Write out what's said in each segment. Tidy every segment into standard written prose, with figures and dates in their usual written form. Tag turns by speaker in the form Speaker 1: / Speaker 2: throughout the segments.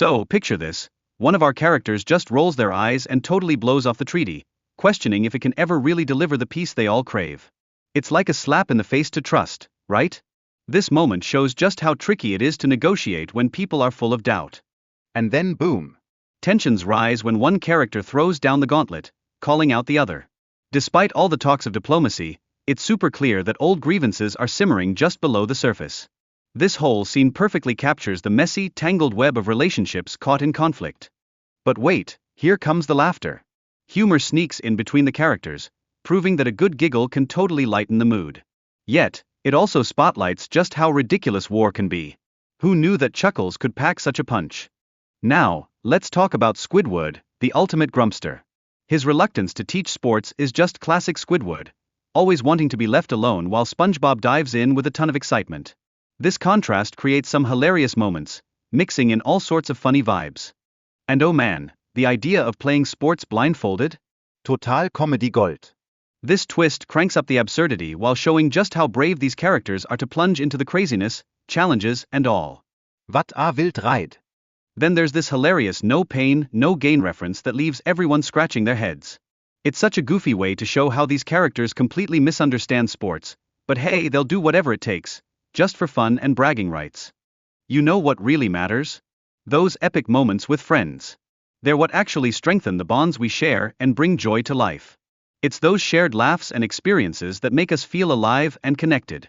Speaker 1: So, picture this, one of our characters just rolls their eyes and totally blows off the treaty, questioning if it can ever really deliver the peace they all crave. It's like a slap in the face to trust, right? This moment shows just how tricky it is to negotiate when people are full of doubt.
Speaker 2: And then boom.
Speaker 1: Tensions rise when one character throws down the gauntlet, calling out the other. Despite all the talks of diplomacy, it's super clear that old grievances are simmering just below the surface. This whole scene perfectly captures the messy, tangled web of relationships caught in conflict. But wait, here comes the laughter. Humor sneaks in between the characters, proving that a good giggle can totally lighten the mood. Yet, it also spotlights just how ridiculous war can be. Who knew that chuckles could pack such a punch? Now, let's talk about Squidward, the ultimate grumpster. His reluctance to teach sports is just classic Squidward, always wanting to be left alone while SpongeBob dives in with a ton of excitement. This contrast creates some hilarious moments, mixing in all sorts of funny vibes. And oh man, the idea of playing sports blindfolded?
Speaker 2: Total Comedy Gold.
Speaker 1: This twist cranks up the absurdity while showing just how brave these characters are to plunge into the craziness, challenges, and all.
Speaker 2: Wat a wild ride.
Speaker 1: Then there's this hilarious no pain, no gain reference that leaves everyone scratching their heads. It's such a goofy way to show how these characters completely misunderstand sports, but hey, they'll do whatever it takes, just for fun and bragging rights. You know what really matters? Those epic moments with friends. They're what actually strengthen the bonds we share and bring joy to life. It's those shared laughs and experiences that make us feel alive and connected.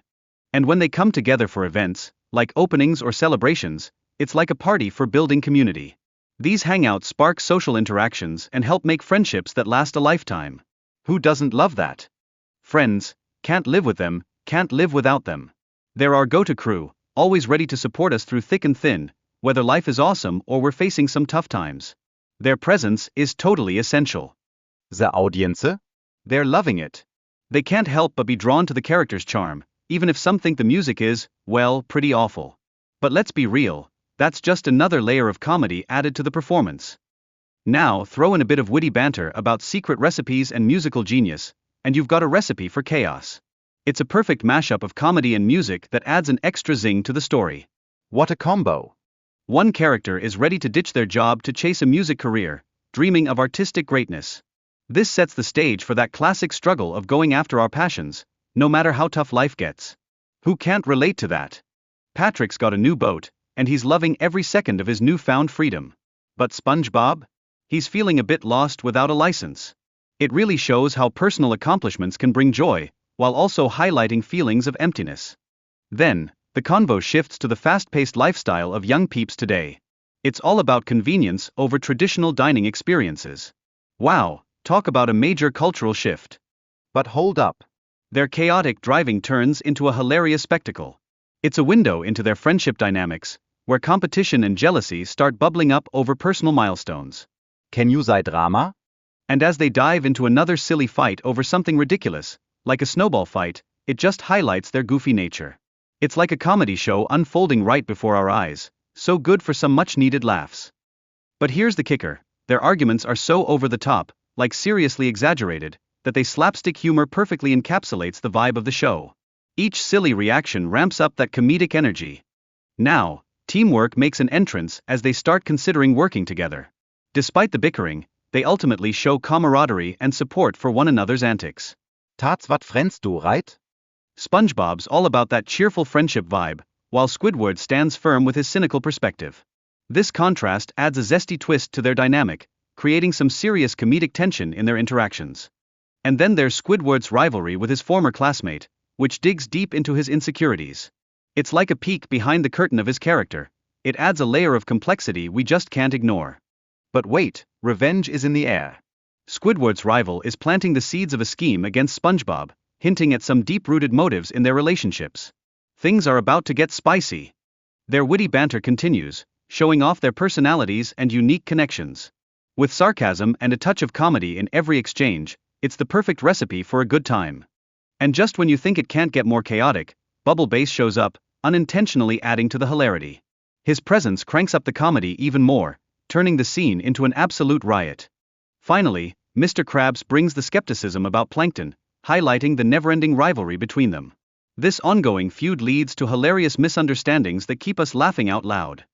Speaker 1: And when they come together for events, like openings or celebrations, it's like a party for building community. These hangouts spark social interactions and help make friendships that last a lifetime. Who doesn't love that? Friends, can't live with them, can't live without them. They're our go-to crew, always ready to support us through thick and thin, whether life is awesome or we're facing some tough times. Their presence is totally essential.
Speaker 2: The audience?
Speaker 1: They're loving it. They can't help but be drawn to the character's charm, even if some think the music is, well, pretty awful. But let's be real, that's just another layer of comedy added to the performance. Now throw in a bit of witty banter about secret recipes and musical genius, and you've got a recipe for chaos. It's a perfect mashup of comedy and music that adds an extra zing to the story.
Speaker 2: What a combo.
Speaker 1: One character is ready to ditch their job to chase a music career, dreaming of artistic greatness. This sets the stage for that classic struggle of going after our passions, no matter how tough life gets. Who can't relate to that? Patrick's got a new boat, and he's loving every second of his newfound freedom. But SpongeBob? He's feeling a bit lost without a license. It really shows how personal accomplishments can bring joy, while also highlighting feelings of emptiness. Then, the convo shifts to the fast-paced lifestyle of young peeps today. It's all about convenience over traditional dining experiences. Wow, talk about a major cultural shift.
Speaker 2: But hold up.
Speaker 1: Their chaotic driving turns into a hilarious spectacle. It's a window into their friendship dynamics, where competition and jealousy start bubbling up over personal milestones.
Speaker 2: Can you say drama?
Speaker 1: And as they dive into another silly fight over something ridiculous, like a snowball fight, it just highlights their goofy nature. It's like a comedy show unfolding right before our eyes, so good for some much-needed laughs. But here's the kicker, their arguments are so over the top, like seriously exaggerated, that they slapstick humor perfectly encapsulates the vibe of the show. Each silly reaction ramps up that comedic energy. Now, teamwork makes an entrance as they start considering working together. Despite the bickering, they ultimately show camaraderie and support for one another's antics.
Speaker 2: That's what friends do, right?
Speaker 1: SpongeBob's all about that cheerful friendship vibe, while Squidward stands firm with his cynical perspective. This contrast adds a zesty twist to their dynamic, creating some serious comedic tension in their interactions. And then there's Squidward's rivalry with his former classmate, which digs deep into his insecurities. It's like a peek behind the curtain of his character. It adds a layer of complexity we just can't ignore. But wait, revenge is in the air. Squidward's rival is planting the seeds of a scheme against SpongeBob, hinting at some deep-rooted motives in their relationships. Things are about to get spicy. Their witty banter continues, showing off their personalities and unique connections. With sarcasm and a touch of comedy in every exchange, it's the perfect recipe for a good time. And just when you think it can't get more chaotic, Bubble Bass shows up, unintentionally adding to the hilarity. His presence cranks up the comedy even more, turning the scene into an absolute riot. Finally, Mr. Krabs brings the skepticism about Plankton, highlighting the never-ending rivalry between them. This ongoing feud leads to hilarious misunderstandings that keep us laughing out loud.